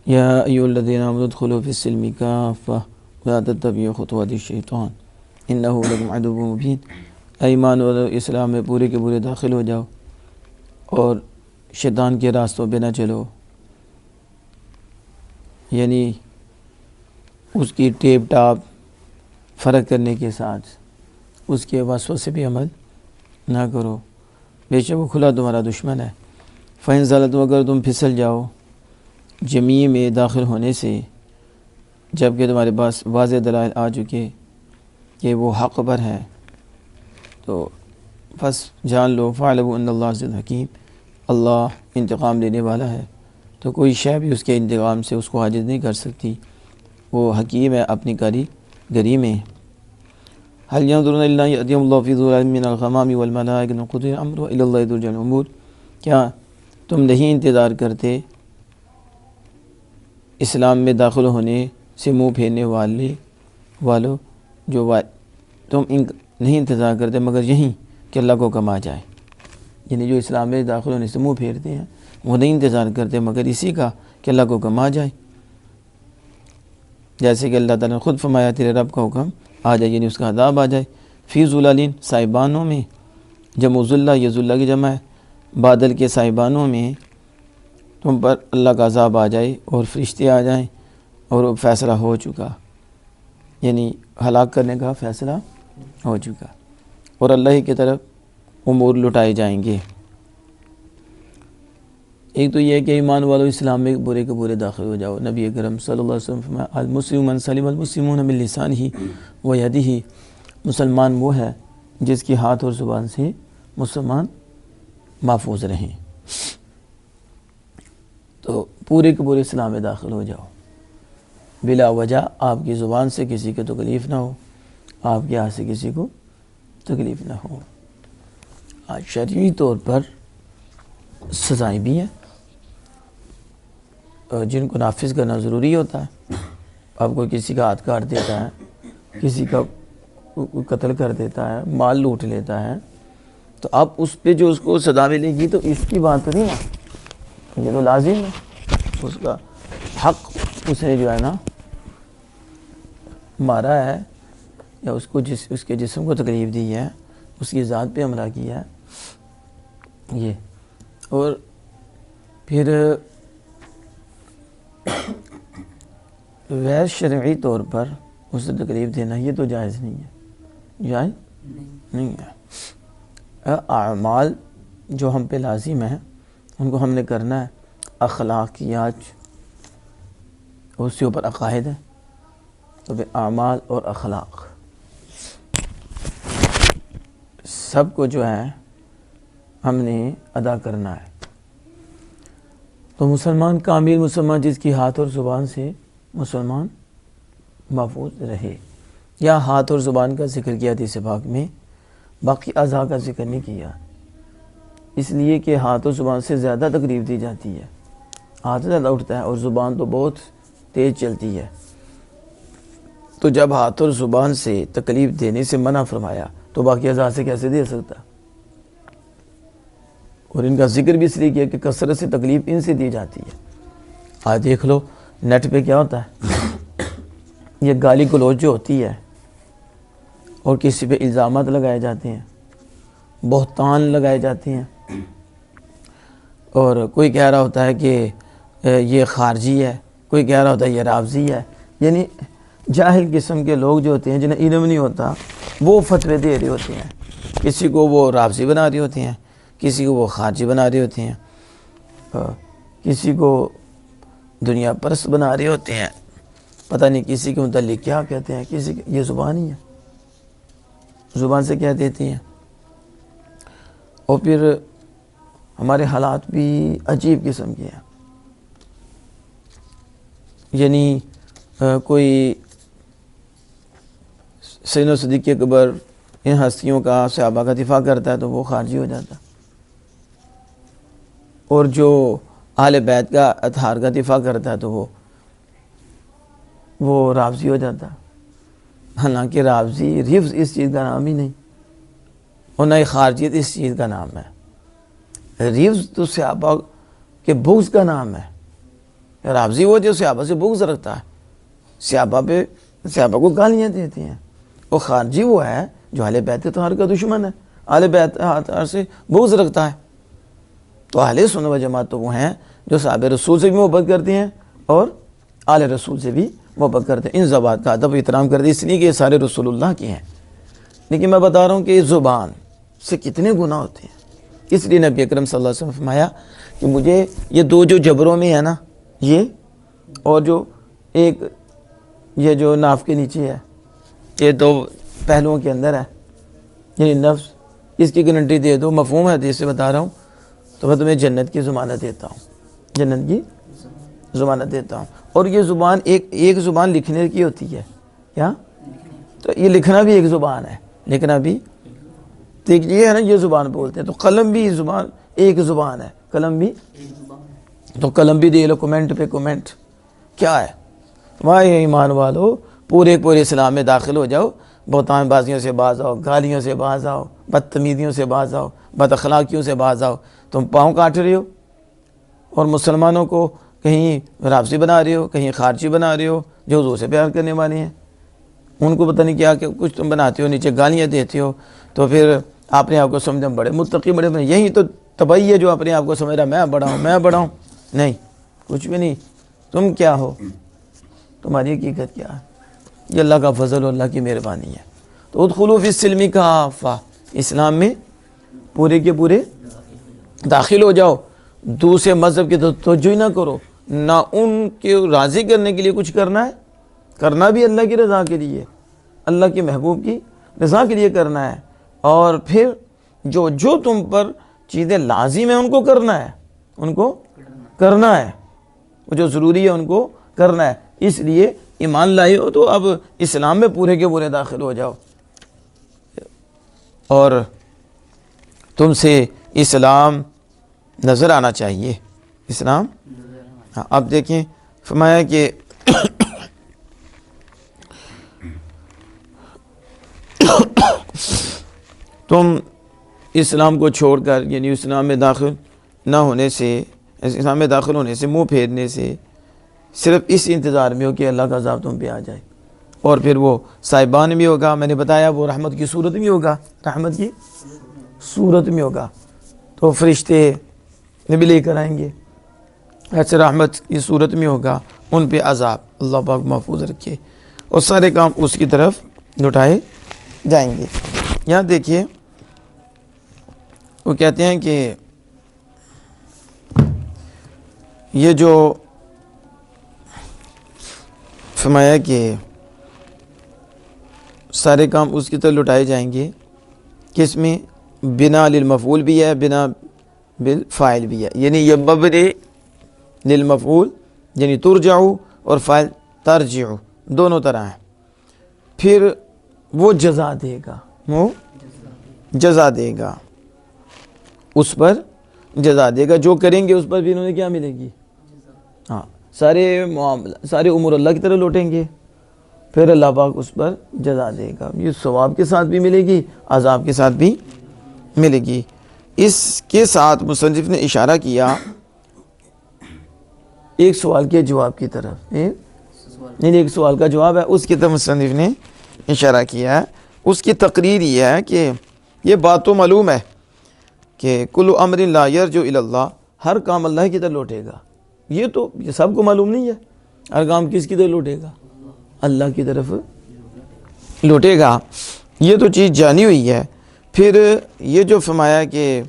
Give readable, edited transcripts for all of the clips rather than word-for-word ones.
یا ایھا الذین آمنوا ادخلوا فی السلم کافۃ ولا تتبعوا خطوات الشیطان انہ لکم عدو مبین۔ اے ایمان والو، اسلام میں پورے کے پورے داخل ہو جاؤ اور شیطان کے راستوں پہ نہ چلو، یعنی اس کی ٹیپ ٹاپ فرق کرنے کے ساتھ اس کے وسوسے پہ عمل نہ کرو، بے شک وہ کھلا تمہارا دشمن ہے۔ فَإِن زَلَلْتُمْ، اگر تم پھسل جاؤ جمیع میں داخل ہونے سے، جبکہ تمہارے پاس واضح دلائل آ چکے کہ وہ حق پر ہے، تو بس جان لو فَاعْلَمُوا أَنَّ اللَّهَ عَزِيزٌ حَكِيمٌ، اللہ انتقام لینے والا ہے، تو کوئی شے بھی اس کے انتقام سے اس کو عاجز نہیں کر سکتی، وہ حکیم ہے اپنی کاریگری میں۔ هل ينظرون إلا أن يأتيهم الله في ظلال من الغمام والملائكة وقضي الأمر وإلى الله ترجع الأمور، کیا تم نہیں انتظار کرتے اسلام میں داخل ہونے سے منہ پھیرنے والو تم نہیں انتظار کرتے مگر یہی کہ اللہ کو کما جائے، یعنی جو اسلام میں داخل ہونے سے منہ پھیرتے ہیں وہ نہیں انتظار کرتے مگر اسی کا کہ اللہ کو کما جائے، جیسے کہ اللہ تعالیٰ نے خود فرمایا تیرے رب کا حکم آ جائے، یعنی اس کا عذاب آ جائے۔ فی ظلالین، صاحبانوں میں، جمع ظلہ، یہ ظلہ کی جمع ہے، بادل کے صاحبانوں میں تم پر اللہ کا عذاب آ جائے اور فرشتے آ جائیں اور وہ فیصلہ ہو چکا، یعنی ہلاک کرنے کا فیصلہ ہو چکا، اور اللہ ہی کی طرف امور لٹائے جائیں گے۔ ایک تو یہ ہے کہ ایمان والو اسلام میں پورے کے پورے داخل ہو جاؤ۔ نبی اکرم صلی اللہ علیہ وسلم فرمایا المسلم من سلم المسلمون من لسانہ و یدہ، مسلمان وہ ہے جس کی ہاتھ اور زبان سے مسلمان محفوظ رہیں، تو پورے کے پورے اسلام میں داخل ہو جاؤ، بلا وجہ آپ کی زبان سے کسی کو تکلیف نہ ہو، آپ کے ہاتھ سے کسی کو تکلیف نہ ہو۔ آج شرعی طور پر سزائیں بھی ہیں جن کو نافذ کرنا ضروری ہوتا ہے۔ اب کوئی کسی کا ہاتھ کاٹ دیتا ہے، کسی کا قتل کر دیتا ہے، مال لوٹ لیتا ہے، تو اب اس پہ جو اس کو سزا ملے گی تو اس کی بات نہیں ہے، یہ تو لازم ہے، اس کا حق اس نے جو ہے نا مارا ہے یا اس کو اس کے جسم کو تکلیف دی ہے، اس کی ذات پہ حملہ کیا ہے، یہ اور پھر غیر شرعی طور پر اسے تکلیف دینا یہ تو جائز نہیں ہے، جائز نہیں ہے۔ اعمال جو ہم پہ لازم ہیں ان کو ہم نے کرنا ہے، اخلاقیات اس کے اوپر عقائد ہے، تو پھر اعمال اور اخلاق سب کو جو ہے ہم نے ادا کرنا ہے۔ تو مسلمان کامل مسلمان جس کی ہاتھ اور زبان سے مسلمان محفوظ رہے، یا ہاتھ اور زبان کا ذکر کیا حدیث پاک میں، باقی اعضاء کا ذکر نہیں کیا، اس لیے کہ ہاتھ اور زبان سے زیادہ تکلیف دی جاتی ہے، ہاتھ زیادہ اٹھتا ہے اور زبان تو بہت تیز چلتی ہے، تو جب ہاتھ اور زبان سے تکلیف دینے سے منع فرمایا تو باقی اعضاء سے کیسے دے سکتا؟ اور ان کا ذکر بھی اس لیے کیا کہ کثرت سے تکلیف ان سے دی جاتی ہے۔ آج دیکھ لو نیٹ پہ کیا ہوتا ہے، یہ گالی گلوچ جو ہوتی ہے اور کسی پہ الزامات لگائے جاتے ہیں، بہتان لگائے جاتے ہیں، اور کوئی کہہ رہا ہوتا ہے کہ یہ خارجی ہے، کوئی کہہ رہا ہوتا ہے یہ رافضی ہے، یعنی جاہل قسم کے لوگ جو ہوتے ہیں جنہیں علم نہیں ہوتا وہ فتوے دے رہے ہوتے ہیں، کسی کو وہ رافضی بنا رہے ہوتے ہیں، کسی کو وہ خارجی بنا رہے ہوتے ہیں، کسی کو دنیا پرست بنا رہے ہوتے ہیں، پتہ نہیں کسی کے متعلق کیا کہتے ہیں، کسی یہ زبان ہی ہے، زبان سے کہہ دیتے ہیں۔ اور پھر ہمارے حالات بھی عجیب قسم کے ہیں، یعنی کوئی سیدنا صدیق اکبر ان ہستیوں کا صحابہ کا دفاع کرتا ہے تو وہ خارجی ہو جاتا، اور جو اہل بیت کا اطہار کا دفاع کرتا ہے تو وہ رافضی ہو جاتا، حالانکہ رافضی رفض اس چیز کا نام ہی نہیں، اور نہ ہی خارجیت اس چیز کا نام ہے، رفض تو صحابہ کے بغض کا نام ہے، رافضی وہ جو صحابہ سے بغض رکھتا ہے، صحابہ کو گالیاں دیتے ہیں، اور خارجی وہ ہے جو اہل بیت اطہار کا دشمن ہے، اہل بیت اطہار سے بغض رکھتا ہے۔ تو اہل سنت و جماعت تو وہ ہیں جو صحابہ رسول سے بھی محبت کرتے ہیں اور آل رسول سے بھی محبت کرتے ہیں، ان زبان کا ادب و احترام کرتے ہیں، اس لیے کہ یہ سارے رسول اللہ کے ہیں۔ لیکن میں بتا رہا ہوں کہ زبان سے کتنے گناہ ہوتے ہیں، اس لیے نبی اکرم صلی اللہ علیہ وسلم نے فرمایا کہ مجھے یہ دو جو جبروں میں ہے نا، یہ اور جو ایک یہ جو ناف کے نیچے ہے، یہ دو پہلوؤں کے اندر ہے، یعنی نفس، اس کی گارنٹی دے دو، مفہوم حدیث سے بتا رہا ہوں، تو میں تمہیں جنت کی ضمانت دیتا ہوں، جنت کی ضمانت دیتا ہوں۔ اور یہ زبان ایک زبان لکھنے کی ہوتی ہے، کیا؟ تو یہ لکھنا بھی ایک زبان ہے، لکھنا بھی دیکھ یہ ہے نا، یہ زبان بولتے ہیں، تو قلم بھی زبان ایک زبان ہے، قلم بھی، تو قلم بھی دے لو، کومنٹ پہ کومنٹ کیا ہے؟ تمہارے ایمان والو پورے اسلام میں داخل ہو جاؤ، بہتان بازیوں سے باز آؤ، گالیوں سے باز آؤ، بدتمیزیوں سے باز آؤ، بد اخلاقیوں سے باز آؤ۔ تم پاؤں کاٹ رہے ہو اور مسلمانوں کو کہیں رافضی بنا رہے ہو، کہیں خارجی بنا رہے ہو جو حضور سے پیار کرنے والے ہیں، ان کو پتہ نہیں کیا کہ کچھ تم بناتے ہو، نیچے گالیاں دیتے ہو، تو پھر اپنے آپ کو سمجھو بڑے متقی، بڑے یہی تو تباہی ہے، جو اپنے آپ کو سمجھ رہا میں بڑا ہوں، نہیں، کچھ بھی نہیں۔ تم کیا ہو؟ تمہاری حقیقت کیا ہے؟ یہ اللہ کا فضل اور اللہ کی مہربانی ہے۔ تو ادخلوا فی السلم کافہ، اسلام میں پورے کے پورے داخل ہو جاؤ، دوسرے مذہب کی توجہ ہی نہ کرو، نہ ان کے راضی کرنے کے لیے کچھ کرنا ہے، کرنا بھی اللہ کی رضا کے لیے، اللہ کے محبوب کی رضا کے لیے کرنا ہے، اور پھر جو تم پر چیزیں لازم ہیں ان کو کرنا ہے، ان کو کرنا ہے، وہ جو ضروری ہے ان کو کرنا ہے۔ اس لیے ایمان لائے ہو تو اب اسلام میں پورے کے پورے داخل ہو جاؤ، اور تم سے اسلام نظر آنا چاہیے، اسلام۔ ہاں اب دیکھیں، فرمایا کہ تم اسلام کو چھوڑ کر، یعنی اسلام میں داخل نہ ہونے سے، اسلام میں داخل ہونے سے منہ پھیرنے سے، صرف اس انتظار میں ہو کہ اللہ کا عذاب تم پہ آ جائے، اور پھر وہ صاحبان بھی ہوگا، میں نے بتایا وہ رحمت کی صورت میں ہوگا، رحمت کی صورت میں ہوگا، تو فرشتے بھی لے کر آئیں گے، ایسے رحمت کی صورت میں ہوگا، ان پہ عذاب اللہ پاک محفوظ رکھے، اور سارے کام اس کی طرف لوٹائے جائیں گے۔ یہاں دیکھیے وہ کہتے ہیں کہ یہ جو فرمایا کہ سارے کام اس کی طرف لوٹائے جائیں گے، کس میں؟ بنا للمفعول بھی ہے، بنا بالفاعل بھی ہے، یعنی یہ مبنی للمفعول یعنی ترجعو، اور فاعل ترجعو، دونوں طرح ہیں۔ پھر وہ جزا دے گا، وہ جزا دے گا، اس پر جزا دے گا، جو کریں گے اس پر بھی انہوں نے کیا ملے گی؟ ہاں، سارے معاملہ، سارے امور اللہ کی طرف لوٹیں گے، پھر اللہ پاک اس پر جزا دے گا، یہ ثواب کے ساتھ بھی ملے گی، عذاب کے ساتھ بھی ملے گی۔ اس کے ساتھ مصنف نے اشارہ کیا ایک سوال کے جواب کی طرف، ایک سوال کا جواب ہے، اس کی طرف مصنف نے اشارہ کیا ہے۔ اس کی تقریر یہ ہے کہ یہ بات تو معلوم ہے کہ کل امر لا یرجع الی اللہ، ہر کام اللہ کی طرف لوٹے گا، یہ تو یہ سب کو معلوم نہیں ہے، ہر کام کس کی طرف لوٹے گا؟ اللہ کی طرف لوٹے گا، یہ تو چیز جانی ہوئی ہے۔ پھر یہ جو فرمایا کہ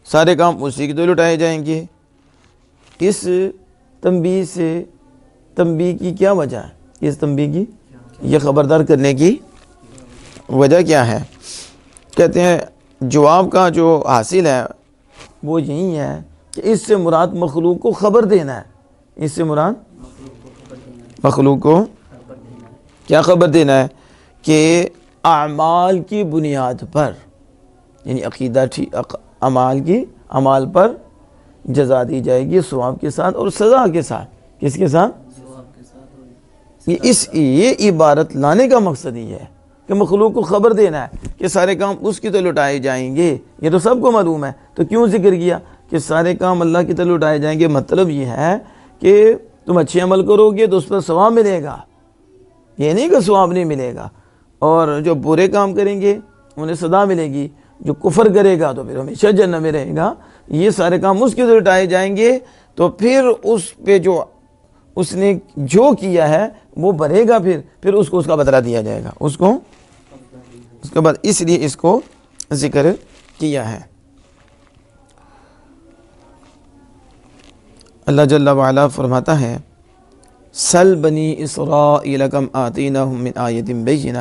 سارے کام اسی کی طرف لوٹائے جائیں گے، اس تنبیہ سے، تنبیہ کی کیا وجہ ہے؟ اس تنبیہ کی، یہ خبردار کرنے کی وجہ کیا ہے؟ کہتے ہیں جواب کا جو حاصل ہے وہ یہی ہے کہ اس سے مراد مخلوق کو خبر دینا ہے، اس سے مراد مخلوق کو کیا خبر دینا ہے؟ کہ اعمال کی بنیاد پر، یعنی عقیدہ اعمال پر جزا دی جائے گی، ثواب کے ساتھ اور سزا کے ساتھ۔ کس کے ساتھ؟ یہ عبارت لانے کا مقصد ہی ہے کہ مخلوق کو خبر دینا ہے کہ سارے کام اس کی طرف لوٹائے جائیں گے، یہ تو سب کو معلوم ہے، تو کیوں ذکر کیا کہ سارے کام اللہ کی طرف لوٹائے جائیں گے؟ مطلب یہ ہے کہ تم اچھے عمل کرو گے تو اس پر ثواب ملے گا، یہ نہیں کہ ثواب نہیں ملے گا، اور جو برے کام کریں گے انہیں سزا ملے گی، جو کفر کرے گا تو پھر ہمیشہ جہنم میں رہے گا۔ یہ سارے کام اس کے ذریعے اٹھائے جائیں گے، تو پھر اس پہ جو اس نے جو کیا ہے وہ بھرے گا، پھر اس کو اس کا بدلہ دیا جائے گا، اس کے بعد اس لیے اس کو ذکر کیا ہے۔ اللہ جل وعلا فرماتا ہے سل بنی اسرائیل کم آتیناہم من آیت بینہ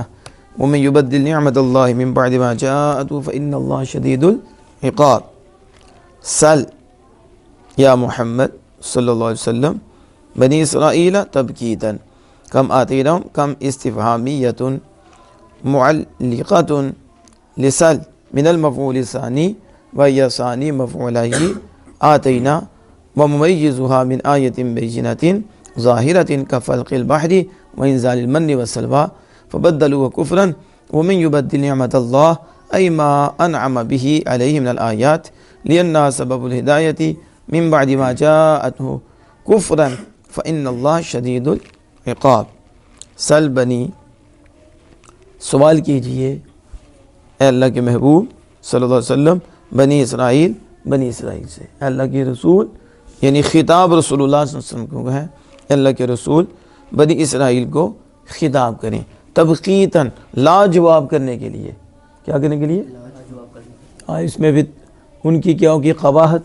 ومن یبدل نعمت اللہ من بعد ما جاءته فإن اللہ شدید العقاب۔ سل یا محمد صلی اللہ علیہ وسلم بنی اسرائیل تبکیتاً کم آتیناہم کم استفہامیت معلقۃ لسل من المفعول الثانی وہی ثانی مفعولہ آتینا وممیزها من آیت بینۃ ظاہرۃ کفلق البحر وانزال المن والسلوى فبدلوا کفرا ومن یبدل نعمت اللہ ای ما انعم به علیہ من الآیات لأنها سبب الہدایت من بعد ما جاءته کفرا فإن اللہ شدید العقاب۔ سل بنی، سوال کیجئے اے اللہ کے محبوب صلی اللہ علیہ وسلم بنی اسرائیل سے، اے اللہ کے رسول، یعنی خطاب رسول اللہ صلی اللہ علیہ وسلم کو ہے، اے اللہ کے رسول بنی اسرائیل کو خطاب کریں تبقیتاً، لاجواب کرنے کے لیے۔ کیا کرنے کے لیے؟ اس میں بھی ان کی کیا ہوگی؟ قباحت،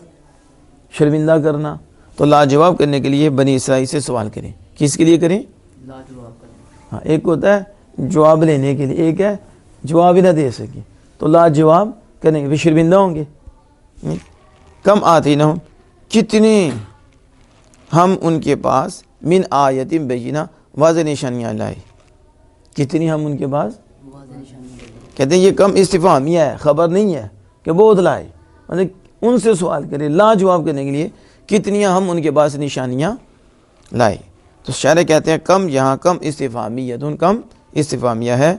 شرمندہ کرنا، تو لاجواب کرنے کے لیے بنی اسرائیل سے سوال کریں۔ کس کے لیے کریں؟ لاجواب کریں۔ ہاں، ایک ہوتا ہے جواب لینے کے لیے، ایک ہے جواب ہی نہ دے سکیں، تو لاجواب کریں گے، پھر شرمندہ ہوں گے۔ کم آتینہم، کتنی ہم ان کے پاس من آیت بینہ، واضح نشانیاں لائے، کتنی ہم ان کے پاس واضح نشانیاں۔ کہتے ہیں یہ کم استفہامیہ ہے، خبر نہیں ہے کہ بہت لائے، مطلب ان سے سوال کرے لاجواب کرنے کے لیے کتنی ہم ان کے پاس نشانیاں لائے۔ تو شاعر کہتے ہیں کم، یہاں کم استفہامیہ، کم استفہامیہ ہے،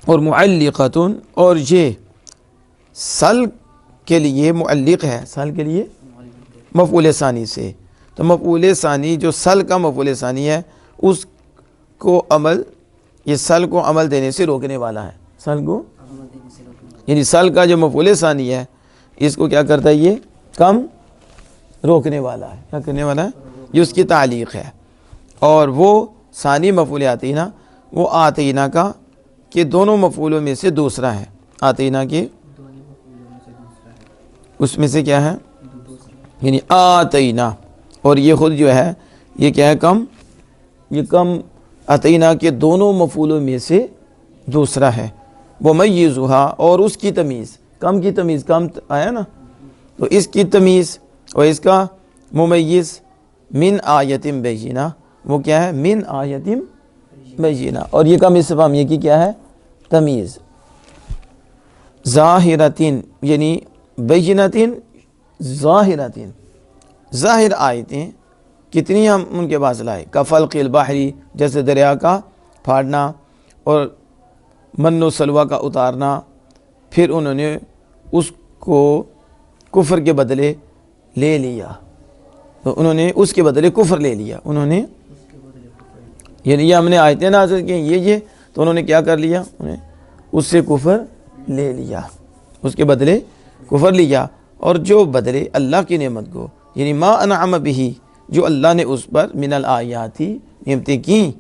اور معلقۃ، اور یہ سل کے لیے معلق ہے، سل کے لیے مفعول ثانی سے، تو مفعول ثانی جو سل کا مفعول ثانی ہے اس کو عمل، یہ سل کو عمل دینے سے روکنے والا ہے، سل کو یعنی سل کا جو مفعول ثانی ہے اس کو کیا کرتا ہے؟ یہ کم روکنے والا ہے، کیا کرنے والا ہے؟ یہ اس کی تعلیق ہے، اور وہ ثانی مفعول آتینا، وہ آتینا کا کہ دونوں مفعولوں میں سے دوسرا ہے، آتینا کے اس میں سے کیا ہے؟ یعنی آتینا، اور یہ خود جو ہے یہ کیا ہے؟ کم، یہ کم آتینا کے دونوں مفعولوں میں سے دوسرا ہے۔ ومیزھا، اور اس کی تمیز، کم کی تمیز، کم آیا نا، تو اس کی تمیز اور اس کا ممیز من آیت بینہ، وہ کیا ہے؟ من آیت بینہ، اور یہ کم استفہام یہ کی کیا ہے؟ تمیز۔ ظاہرتن، یعنی بینتن ظاہرتن، ظاہر آیتیں کتنی ہم ان کے پاس لائے، کفلق البحری، جیسے دریا کا پھاڑنا اور من و سلوہ کا اتارنا، پھر انہوں نے اس کو کفر کے بدلے لے لیا، تو انہوں نے اس کے بدلے کفر لے لیا، انہوں نے یعنی یہ ہم نے آیتیں نازل کی یہ تو انہوں نے کیا کر لیا؟ انہیں اس سے کفر لے لیا، اس کے بدلے کفر لیا، اور جو بدلے اللہ کی نعمت کو، یعنی ما انعم بہ، جو اللہ نے اس پر من الآیاتی نعمتیں کیں،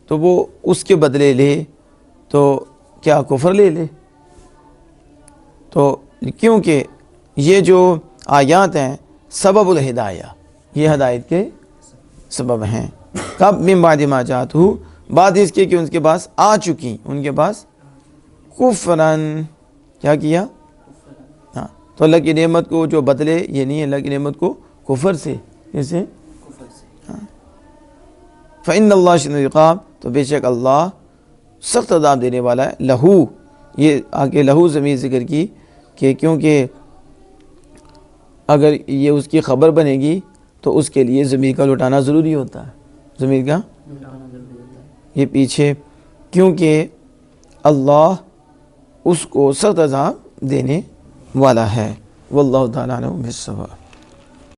تو وہ اس کے بدلے لے تو کیا کفر لے لے؟ تو کیونکہ یہ جو آیات ہیں سبب الہدایہ، یہ ہدایت کے سبب ہیں۔ کب؟ من بعد ما جاءتہ، بعد اس کے کہ ان کے پاس آ چکی، ان کے پاس کفرن، کیا کیا؟ ہاں، تو اللہ کی نعمت کو جو بدلے، یہ نہیں اللہ کی نعمت کو کفر سے، کیسے؟ فإن اللہ شدید العقاب، تو بے شک اللہ سخت عذاب دینے والا ہے۔ لہو، یہ آگے لہو ضمیر ذکر کی کہ کیونکہ اگر یہ اس کی خبر بنے گی تو اس کے لیے ضمیر کا لٹانا ضروری ہوتا ہے، ضمیر کا یہ پیچھے، کیونکہ اللہ اس کو سخت عذاب دینے والا ہے۔ واللہ تعالیٰ عنہ بالصواب۔